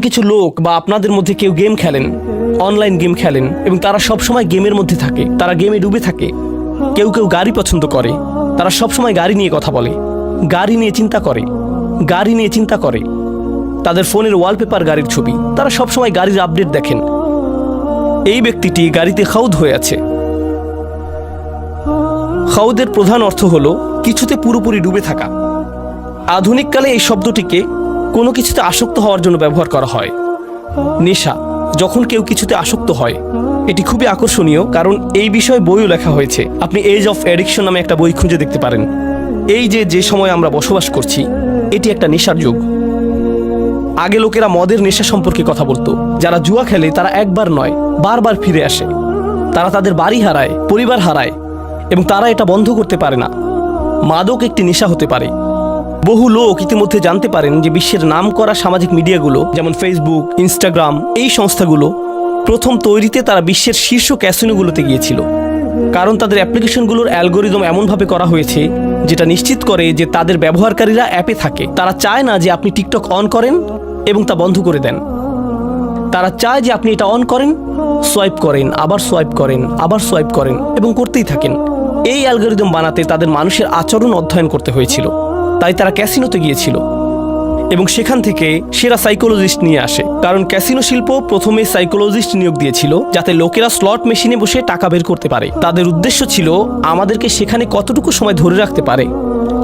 কিছু লোক বা আপনাদের মধ্যে কেউ গেম খেলেন, অনলাইন গেম খেলেন, এবং তারা সবসময় গেমের মধ্যে থাকে, তারা গেমে ডুবে থাকে। কেউ কেউ গাড়ি পছন্দ করে, তারা সবসময় গাড়ি নিয়ে কথা বলে, গাড়ি নিয়ে চিন্তা করে, গাড়ি নিয়ে চিন্তা করে। তাদের ফোনের ওয়ালপেপার গাড়ির ছবি, তারা সবসময় গাড়ির আপডেট দেখেন। এই ব্যক্তিটি গাড়িতে খাউদ হয়ে আছে। খাউদের প্রধান অর্থ হলো কিছুতে পুরোপুরি ডুবে থাকা। আধুনিককালে এই শব্দটিকে কোনো কিছুতে আসক্ত হওয়ার জন্য ব্যবহার করা হয়। নেশা, যখন কেউ কিছুতে আসক্ত হয়, এটি খুবই আকর্ষণীয়, কারণ এই বিষয়ে বইও লেখা হয়েছে। আপনি এজ অফ অ্যাডিকশন নামে একটা বই খুঁজে দেখতে পারেন। এই যে সময় আমরা বসবাস করছি, এটি একটা নেশার যুগ। আগে লোকেরা মদের নেশা সম্পর্কে কথা বলতো। যারা জুয়া খেলে তারা একবার নয়, বারবার ফিরে আসে। তারা তাদের বাড়ি হারায়, পরিবার হারায়, এবং তারা এটা বন্ধ করতে পারে না। মাদক একটি নেশা হতে পারে। বহু লোক ইতিমধ্যে জানতে পারেন যে বিশ্বের নামকরা সামাজিক মিডিয়াগুলো, যেমন ফেসবুক, ইনস্টাগ্রাম, এই সংস্থাগুলো প্রথম তৈরিতে তারা বিশ্বের শীর্ষ ক্যাসিনোগুলোতে গিয়েছিল, কারণ তাদের অ্যাপ্লিকেশনগুলোর অ্যালগোরিদম এমনভাবে করা হয়েছে যেটা নিশ্চিত করে যে তাদের ব্যবহারকারীরা অ্যাপে থাকে। তারা চায় না যে আপনি টিকটক অন করেন এবং তা বন্ধ করে দেন। তারা চায় যে আপনি এটা অন করেন, সোয়াইপ করেন, আবার সোয়াইপ করেন, আবার সোয়াইপ করেন, এবং করতেই থাকেন। এই অ্যালগোরিদম বানাতে তাদের মানুষের আচরণ অধ্যয়ন করতে হয়েছিল। তাই তারা ক্যাসিনোতে গিয়েছিল এবং সেখান থেকে সেরা সাইকোলজিস্ট নিয়ে আসে, কারণ ক্যাসিনো শিল্প প্রথমে সাইকোলজিস্ট নিয়োগ দিয়েছিল যাতে লোকেরা স্লট মেশিনে বসে টাকা বের করতে পারে। তাদের উদ্দেশ্য ছিল আমাদেরকে সেখানে কতটুকু সময় ধরে রাখতে পারে,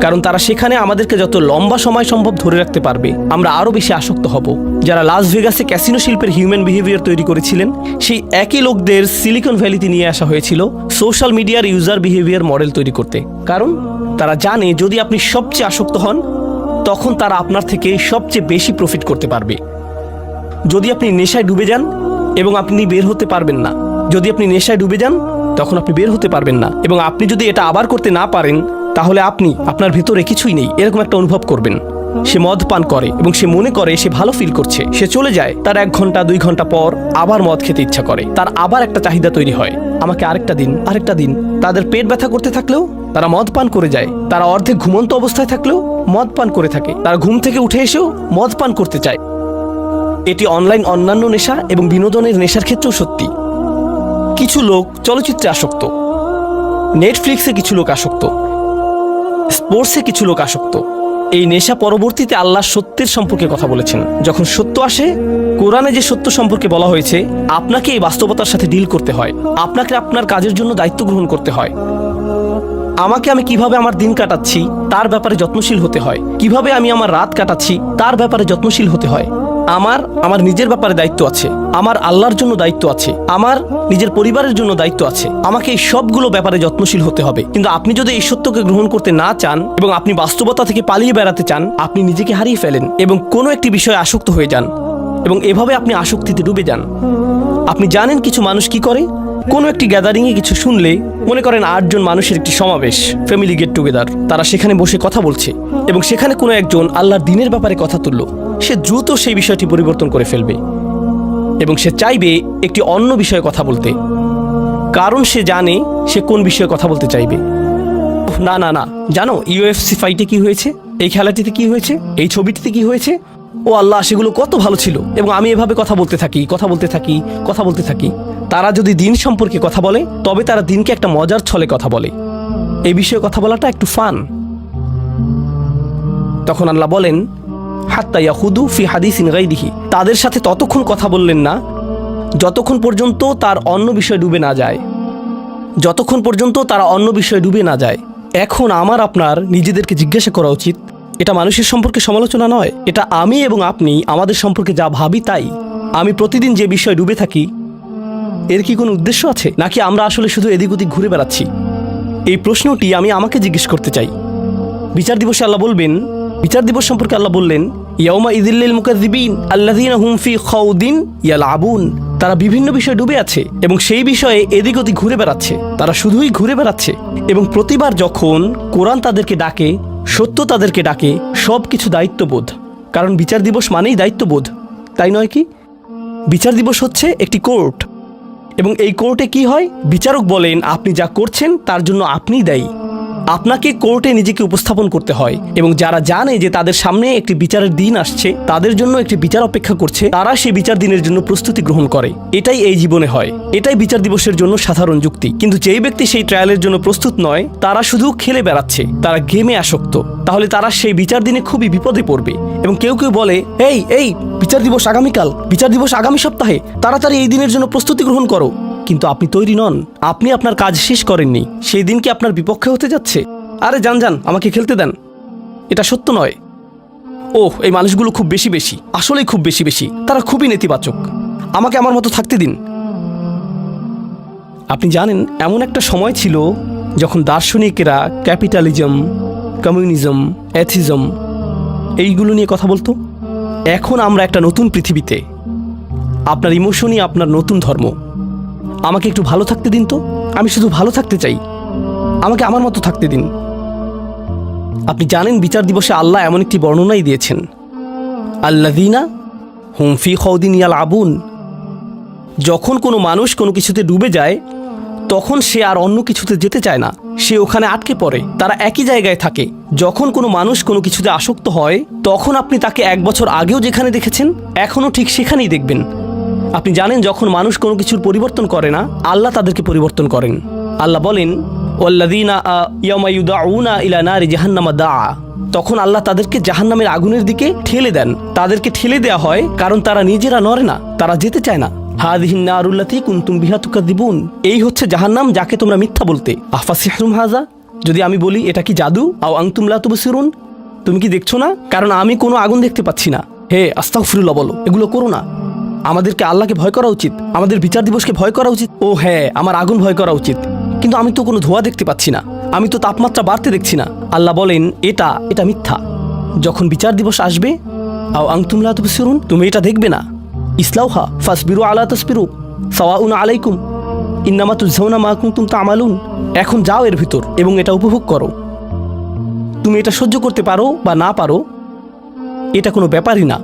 কারণ তারা সেখানে আমাদেরকে যত লম্বা সময় সম্ভব ধরে রাখতে পারবে, আমরা আরও বেশি আসক্ত হব। যারা লাস ভেগাসে ক্যাসিনো শিল্পের হিউম্যান বিহেভিয়ার তৈরি করেছিলেন, সেই একই লোকদের সিলিকন ভ্যালিতে নিয়ে আসা হয়েছিল সোশ্যাল মিডিয়ার ইউজার বিহেভিয়ার মডেল তৈরি করতে। কারণ তারা জানে যদি আপনি সবচেয়ে আসক্ত হন, তখন তারা আপনার থেকে সবচেয়ে বেশি প্রফিট করতে পারবে। যদি আপনি নেশায় ডুবে যান এবং আপনি বের হতে পারবেন না, যদি আপনি নেশায় ডুবে যান তখন আপনি বের হতে পারবেন না, এবং আপনি যদি এটা আবার করতে না পারেন, তাহলে আপনি আপনার ভিতরে কিছুই নেই এরকম একটা অনুভব করবেন। সে মদ পান করে এবং সে মনে করে সে ভালো ফিল করছে, সে চলে যায়। তার 1 ঘন্টা 2 ঘন্টা পর আবার মদ খেতে ইচ্ছা করে, তার আবার একটা চাহিদা তৈরি হয়, আমাকে আরেকটা দিন, আরেকটা দিন। তাদের পেট ব্যথা করতে থাকলেও তারা মদ পান করে যায়। তারা অর্ধেক ঘুমন্ত অবস্থায় থাকলেও মদ পান করে থাকে। তারা ঘুম থেকে উঠে এসেও মদ পান করতে চায়। এটি অনলাইন অন্যান্য নেশা এবং বিনোদনের নেশার ক্ষেত্রেও সত্যি। কিছু লোক চলচ্চিত্রে আসক্ত, নেটফ্লিক্সে কিছু লোক আসক্ত, স্পোর্টসে কিছু লোক আসক্ত। এই নেশা পরবর্তীতে আল্লাহ সত্যের সম্পর্কে কথা বলেছেন। যখন সত্য আসে, কোরআনে যে সত্য সম্পর্কে বলা হয়েছে, আপনাকে এই বাস্তবতার সাথে ডিল করতে হয়, আপনাকে আপনার কাজের জন্য দায়িত্ব গ্রহণ করতে হয়। আমি কিভাবে আমার দিন কাটাচ্ছি তার ব্যাপারে যত্নশীল হতে হয়, কিভাবে আমি আমার রাত কাটাচ্ছি তার ব্যাপারে যত্নশীল হতে হয়। আমার নিজের ব্যাপারে দায়িত্ব আছে, আমার আল্লাহর জন্য দায়িত্ব আছে, আমার নিজের পরিবারের জন্য দায়িত্ব আছে। আমাকে এই সবগুলো ব্যাপারে যত্নশীল হতে হবে। কিন্তু আপনি যদি এই সত্যকে গ্রহণ করতে না চান এবং আপনি বাস্তবতা থেকে পালিয়ে বেড়াতে চান, আপনি নিজেকে হারিয়ে ফেলেন এবং কোনো একটি বিষয়ে আসক্ত হয়ে যান, এবং এভাবে আপনি আসক্তিতে ডুবে যান। আপনি জানেন কিছু মানুষ কি করে? কোনো একটি গ্যাদারিংয়ে কিছু শুনলে, মনে করেন 8 জন মানুষের একটি সমাবেশ, ফ্যামিলি গেট টুগেদার, তারা সেখানে বসে কথা বলছে এবং সেখানে কোনো একজন আল্লাহর দ্বীনের ব্যাপারে কথা তুলল, সে দ্রুত সেই বিষয়টি পরিবর্তন করে ফেলবে এবং সে চাইবে একটি অন্য বিষয়ে কথা বলতে, কারণ সে জানে সে কোন বিষয়ে কথা বলতে চাইবে। না না না, জানো ইউএফসি ফাইটে কি হয়েছে, এই খেলাটিতে কি হয়েছে, এই ছবিটিতে কি হয়েছে, ও আল্লাহ সেগুলো কত ভালো ছিল, এবং আমি এভাবে কথা বলতে থাকি, কথা বলতে থাকি, কথা বলতে থাকি। তারা যদি দিন সম্পর্কে কথা বলে, তবে তারা দিনকে একটা মজার ছলে কথা বলে। এই বিষয়ে কথা বলাটা একটু ফান। তখন আল্লাহ বলেন, হাত্তা ইয়াখুদু ফি হাদিসিন গায়রিহি, তাদের সাথে ততক্ষণ কথা বললেন না যতক্ষণ পর্যন্ত তার অন্য বিষয়ে ডুবে না যায়, যতক্ষণ পর্যন্ত তারা অন্য বিষয়ে ডুবে না যায়। এখন আমার আপনার নিজেদেরকে জিজ্ঞাসা করা উচিত, এটা মানুষের সম্পর্কে সমালোচনা নয়, এটা আমি এবং আপনি আমাদের সম্পর্কে যা ভাবি তাই। আমি প্রতিদিন যে বিষয়ে ডুবে থাকি, এর কি কোনো উদ্দেশ্য আছে, নাকি আমরা আসলে শুধু এদিক ওদিক ঘুরে বেড়াচ্ছি? এই প্রশ্নটি আমি আমাকে জিজ্ঞেস করতে চাই। বিচার দিবসে আল্লাহ বলবেন, বিচার দিবস সম্পর্কে আল্লাহ বললেন, ইয়াউমা ইযিল্লিল মুকাযযিবিন আল্লাযীনা হুম ফি খাউদিন ইয়ালআবুন, তারা বিভিন্ন বিষয়ে ডুবে আছে এবং সেই বিষয়ে এদিক ওদিক ঘুরে বেড়াচ্ছে, তারা শুধুই ঘুরে বেড়াচ্ছে। এবং প্রতিবার যখন কোরআন তাদেরকে ডাকে, সত্য তাদেরকে ডাকে, সব কিছু দায়িত্ববোধ, কারণ বিচার দিবস মানেই দায়িত্ববোধ, তাই নয় কি? বিচার দিবস হচ্ছে একটি কোর্ট, এবং এই কোর্টে কি হয়? বিচারক বলেন আপনি যা করছেন তার জন্য আপনিই দায়ী, আপনাকে কোর্টে নিজেকে উপস্থাপন করতে হয়, এবং যারা জানে যে তাদের সামনে একটি বিচারের দিন আসছে, তাদের জন্য একটি বিচার অপেক্ষা করছে, তারা সেই বিচার দিনের জন্য প্রস্তুতি গ্রহণ করে। এটাই এই জীবনে হয়, এটাই বিচার দিবসের জন্য সাধারণ যুক্তি। কিন্তু যেই ব্যক্তি সেই ট্রায়ালের জন্য প্রস্তুত নয়, তারা শুধু খেলে বেড়াচ্ছে, তারা গেমে আসক্ত, তাহলে তারা সেই বিচার দিনে খুবই বিপদে পড়বে। এবং কেউ কেউ বলে, এই এই বিচার দিবস আগামীকাল, বিচার দিবস আগামী সপ্তাহে, তাড়াতাড়ি এই দিনের জন্য প্রস্তুতি গ্রহণ করো। কিন্তু আপনি তৈরি নন, আপনি আপনার কাজ শেষ করেননি, সেই দিন কি আপনার বিপক্ষে হতে যাচ্ছে? আরে যান যান, আমাকে খেলতে দেন। এটা সত্য নয়। ওহ, এই মানুষগুলো খুব বেশি বেশি, আসলেই খুব বেশি বেশি, তারা খুবই নেতিবাচক, আমাকে আমার মতো থাকতে দিন। আপনি জানেন, এমন একটা সময় ছিল যখন দার্শনিকেরা ক্যাপিটালিজম, কমিউনিজম, অ্যাথিজম এইগুলো নিয়ে কথা বলতো। এখন আমরা একটা নতুন পৃথিবীতে, আপনার ইমোশনই আপনার নতুন ধর্ম। আমাকে একটু ভালো থাকতে দিন তো, আমি শুধু ভালো থাকতে চাই, আমাকে আমার মতো থাকতে দিন। আপনি জানেন, বিচার দিবসে আল্লাহ এমন একটি বর্ণনাই দিয়েছেন, আল্লাযীনা হুম ফী খাউদিন ইয়ালআবুন। যখন কোনো মানুষ কোনো কিছুতে ডুবে যায়, তখন সে আর অন্য কিছুতে যেতে চায় না, সে ওখানে আটকে পড়ে, তারা একই জায়গায় থাকে। যখন কোনো মানুষ কোনো কিছুতে আসক্ত হয়, তখন আপনি তাকে 1 বছর আগেও যেখানে দেখেছেন, এখনও ঠিক সেখানেই দেখবেন। আপনি জানেন, যখন মানুষ কোনো কিছুর পরিবর্তন করে না, আল্লাহ তাদেরকে পরিবর্তন করেন। আল্লাহ বলেন, ওয়াল্লাযীনা ইয়াওমা ইউদআউনা ইলা নারি জাহান্নামা দাআ। তখন আল্লাহ তাদেরকে জাহান্নামের আগুনের দিকে ঠেলে দেন। তাদেরকে ঠেলে দেওয়া হয় কারণ তারা নিজেরা নড়ে না, তারা যেতে চায় না। হাযিহিন নারুল্লাতী কুনতুম বিহা তুকাযিবুন। এই হচ্ছে জাহান্নাম, যাকে তোমরা মিথ্যা বলতে। আফাসিহরুম হাযা। যদি আমি বলি এটা কি জাদু, আও আনতুম লা তুবসিরুন, তুমি কি দেখছো না? কারণ আমি কোনো আগুন দেখতে পাচ্ছি না। হে আস্তাগফিরুল্লাহ বলো, এগুলো করো না। আমাদেরকে আল্লাহকে ভয় করা উচিত, আমাদের বিচার দিবসকে ভয় করা উচিত। ও হ্যাঁ, আমার আগুন ভয় করা উচিত, কিন্তু আমি তো কোনো ধোঁয়া দেখতে পাচ্ছি না, আমি তো তাপমাত্রা বাড়তে দেখছি না। আল্লাহ বলেন, এটা মিথ্যা। যখন বিচার দিবস আসবে, আও আনতুম লা তুবসিরুন, তুমি এটা দেখবে না। ইসলাউহা ফাসবিরু আলা তাসবিরু সাওয়াউন আলাইকুম ইন্নামা তুজজাউনা মা কুনতুম তা'মালুন। এখন যাও এর ভিতর এবং এটা উপভোগ করো। তুমি এটা সহ্য করতে পারো বা না পারো, এটা কোনো ব্যাপারই না,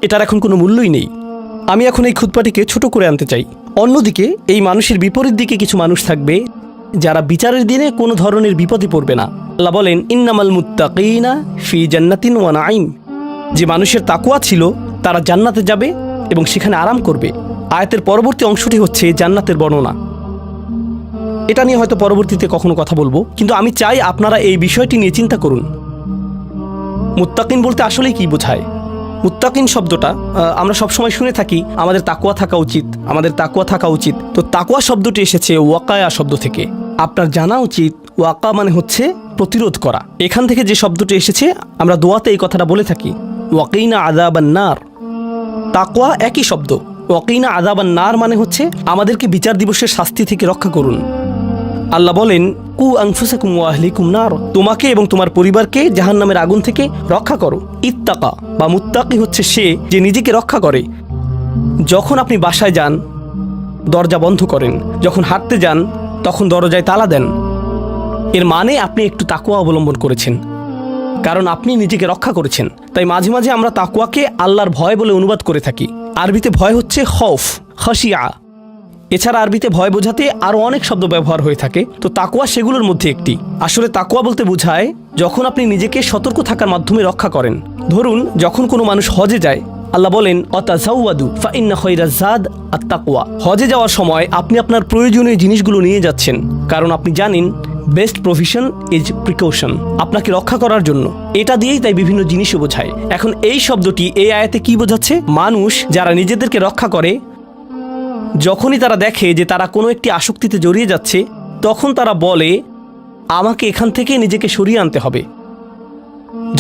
এটার এখন কোনো মূল্যই নেই। আমি এখন এই খুতবাটিকে ছোট করে আনতে চাই। অন্যদিকে এই মানুষের বিপরীত দিকে কিছু মানুষ থাকবে যারা বিচারের দিনে কোনো ধরনের বিপদে পড়বে না। আল্লাহ বলেন, ইন্নামাল মুত্তাকিনা ফি জান্নাতিন ওয়া নাঈম। যে মানুষের তাকওয়া ছিল, তারা জান্নাতে যাবে এবং সেখানে আরাম করবে। আয়াতের পরবর্তী অংশটি হচ্ছে জান্নাতের বর্ণনা। এটা নিয়ে হয়তো পরবর্তীতে কখনো কথা বলবো, কিন্তু আমি চাই আপনারা এই বিষয়টি নিয়ে চিন্তা করুন। মুত্তাকিন বলতে আসলেই কি বোঝায়? মুত্তাকিন শব্দটা আমরা সবসময় শুনে থাকি, আমাদের তাকওয়া থাকা উচিত, আমাদের তাকওয়া থাকা উচিত। তো তাকওয়া শব্দটি এসেছে ওয়াকায়া শব্দ থেকে। আপনার জানা উচিত, ওয়াকা মানে হচ্ছে প্রতিরোধ করা। এখান থেকে যে শব্দটি এসেছে, আমরা দোয়াতে এই কথাটা বলে থাকি, ওয়াকিনা আযাবান নার। তাকওয়া একই শব্দ। ওয়াকিনা আযাবান নার মানে হচ্ছে আমাদেরকে বিচার দিবসের শাস্তি থেকে রক্ষা করুন। আল্লাহ বলেন, কু আনফুসাকুম ওয়া আহলিকুম নার। তোমাকে এবং তোমার পরিবারকে জাহান্নামের আগুন থেকে রক্ষা করো। ইত্তাকা বা মুত্তাকি হচ্ছে সে যে নিজেকে রক্ষা করে। যখন আপনি বাসায় যান, দরজা বন্ধ করেন, যখন হাঁটতে যান, তখন দরজায় তালা দেন, এর মানে আপনি একটু তাকওয়া অবলম্বন করেছেন, কারণ আপনি নিজেকে রক্ষা করেছেন। তাই মাঝে মাঝে আমরা তাকওয়াকে আল্লাহর ভয় বলে অনুবাদ করে থাকি। আরবিতে ভয় হচ্ছে খৌফ, খাশিয়া। এছাড়া আরবিতে ভয় বোঝাতে আরও অনেক শব্দ ব্যবহার হয়ে থাকে, তো তাকওয়া সেগুলোর মধ্যে একটি। আসলে তাকওয়া বলতে বোঝায় যখন আপনি নিজেকে সতর্ক থাকার মাধ্যমে রক্ষা করেন। ধরুন, যখন কোনো মানুষ হজে যায়, আল্লাহ বলেন, অতাজাওয়াদু ফাইন্না খায়রাজ যাদ আত-তাকওয়া। হজে যাওয়ার সময় আপনি আপনার প্রয়োজনীয় জিনিসগুলো নিয়ে যাচ্ছেন, কারণ আপনি জানেন বেস্ট প্রভিশন ইজ প্রিকশন, আপনাকে রক্ষা করার জন্য। এটা দিয়েই তাই বিভিন্ন জিনিসও বোঝায়। এখন এই শব্দটি এই আয়াতে কি বোঝাচ্ছে? মানুষ যারা নিজেদেরকে রক্ষা করে, যখনই তারা দেখে যে তারা কোনো একটি আসক্তিতে জড়িয়ে যাচ্ছে, তখন তারা বলে, আমাকে এখান থেকে নিজেকে সরিয়ে আনতে হবে।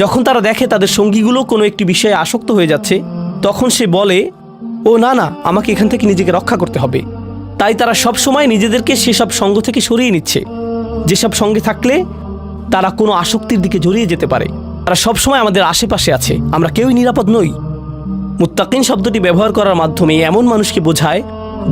যখন তারা দেখে তাদের সঙ্গীগুলো কোনো একটি বিষয়ে আসক্ত হয়ে যাচ্ছে, তখন সে বলে, ও না না, আমাকে এখান থেকে নিজেকে রক্ষা করতে হবে। তাই তারা সব সময় নিজেদেরকে সেসব সঙ্গ থেকে সরিয়ে নিচ্ছে, যেসব সঙ্গে থাকলে তারা কোনো আসক্তির দিকে জড়িয়ে যেতে পারে। তারা সবসময় আমাদের আশেপাশে আছে, আমরা কেউই নিরাপদ নই। মুত্তাকিন শব্দটি ব্যবহার করার মাধ্যমে এমন মানুষকে বোঝায়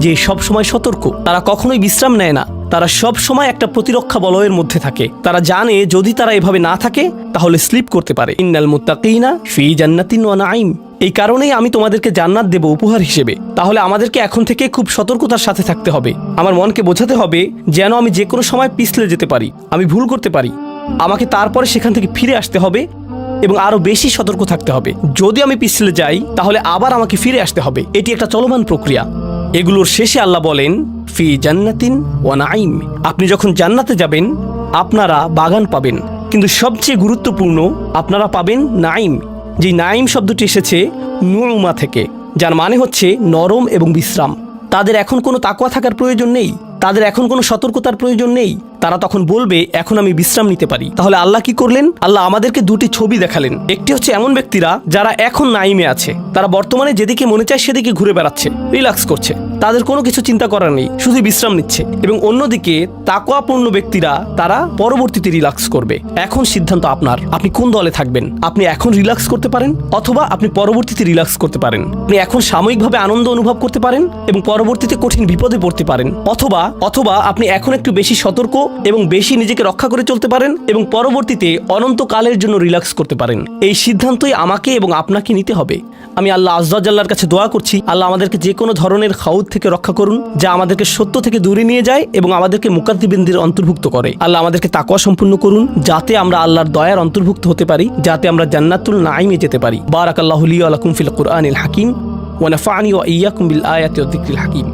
যে সব সময় সতর্ক, তারা কখনোই বিশ্রাম নেয় না, তারা সব সময় একটা প্রতিরক্ষা বলয়ের মধ্যে থাকে। তারা জানে যদি তারা এভাবে না থাকে তাহলে স্লিপ করতে পারে। ইন্নাল মুত্তাকিনা ফি জান্নাতিন ওয়া নাঈম। এই কারণেই আমি তোমাদেরকে জান্নাত দেব উপহার হিসেবে। তাহলে আমাদেরকে এখন থেকে খুব সতর্কতার সাথে থাকতে হবে। আমার মনকে বোঝাতে হবে যেন আমি যে কোনো সময় পিছলে যেতে পারি, আমি ভুল করতে পারি, আমাকে তারপরে সেখান থেকে ফিরে আসতে হবে এবং আরো বেশি সতর্ক থাকতে হবে। যদি আমি পিছলে যাই তাহলে আবার আমাকে ফিরে আসতে হবে। এটি একটা চলমান প্রক্রিয়া। এগুলোর শেষে আল্লাহ বলেন, ফি জান্নাতিন ওয়া নাঈম। আপনি যখন জান্নাতে যাবেন আপনারা বাগান পাবেন, কিন্তু সবচেয়ে গুরুত্বপূর্ণ আপনারা পাবেন নাঈম। যে নাঈম শব্দটি এসেছে নুউমা থেকে, যার মানে হচ্ছে নরম এবং বিশ্রাম। তাদের এখন কোনো তাকওয়া থাকার প্রয়োজন নেই, তাদের এখন কোনো সতর্কতার প্রয়োজন নেই। তারা তখন বলবে এখন আমি বিশ্রাম নিতে পারি। তাহলে আল্লাহ কি করলেন? আল্লাহ আমাদেরকে দুটি ছবি দেখালেন। একটি হচ্ছে এমন ব্যক্তিরা যারা এখন নাইমে আছে, তারা বর্তমানে যেদিকে মনে চায় সেদিকে ঘুরে বেড়াচ্ছে, রিল্যাক্স করছে, তাদের কোনো কিছু চিন্তা করার নেই, শুধু বিশ্রাম নিচ্ছে। এবং অন্যদিকে তাকওয়াপূর্ণ ব্যক্তিরা তারা পরবর্তীতে রিল্যাক্স করবে। এখন সিদ্ধান্ত আপনার, আপনি কোন দলে থাকবেন। আপনি এখন রিল্যাক্স করতে পারেন অথবা আপনি পরবর্তীতে রিল্যাক্স করতে পারেন। আপনি এখন সাময়িকভাবে আনন্দ অনুভব করতে পারেন এবং পরবর্তীতে কঠিন বিপদে পড়তে পারেন, অথবা আপনি এখন একটু বেশি সতর্ক এবং বেশি নিজেকে রক্ষা করে চলতে পারেন এবং পরবর্তীতে অনন্তকালের জন্য রিল্যাক্স করতে পারেন। এই সিদ্ধান্তই আমাকে এবং আপনাকে নিতে হবে। আমি আল্লাহ আজ্জা জাল্লার কাছে দোয়া করছি, আল্লাহ আমাদেরকে যে কোনো ধরনের খাউদ থেকে রক্ষা করুন, যা আমাদেরকে সত্য থেকে দূরে নিয়ে যায় এবং আমাদেরকে মুকাদ্দিবিনদের অন্তর্ভুক্ত করে। আল্লাহ আমাদেরকে তাকওয়া সম্পূর্ণ করুন, যাতে আমরা আল্লাহর দয়ার অন্তর্ভুক্ত হতে পারি, যাতে আমরা জান্নাতুল নাঈমে যেতে পারি। বারাকাল্লাহু লি ওয়া লাকুম ফিল কুরআনিল হাকিম ওয়া নাফা'নি ওয়া ইয়্যাকুম বিল আয়াতি ওয়াদ যিকরিল হাকিম।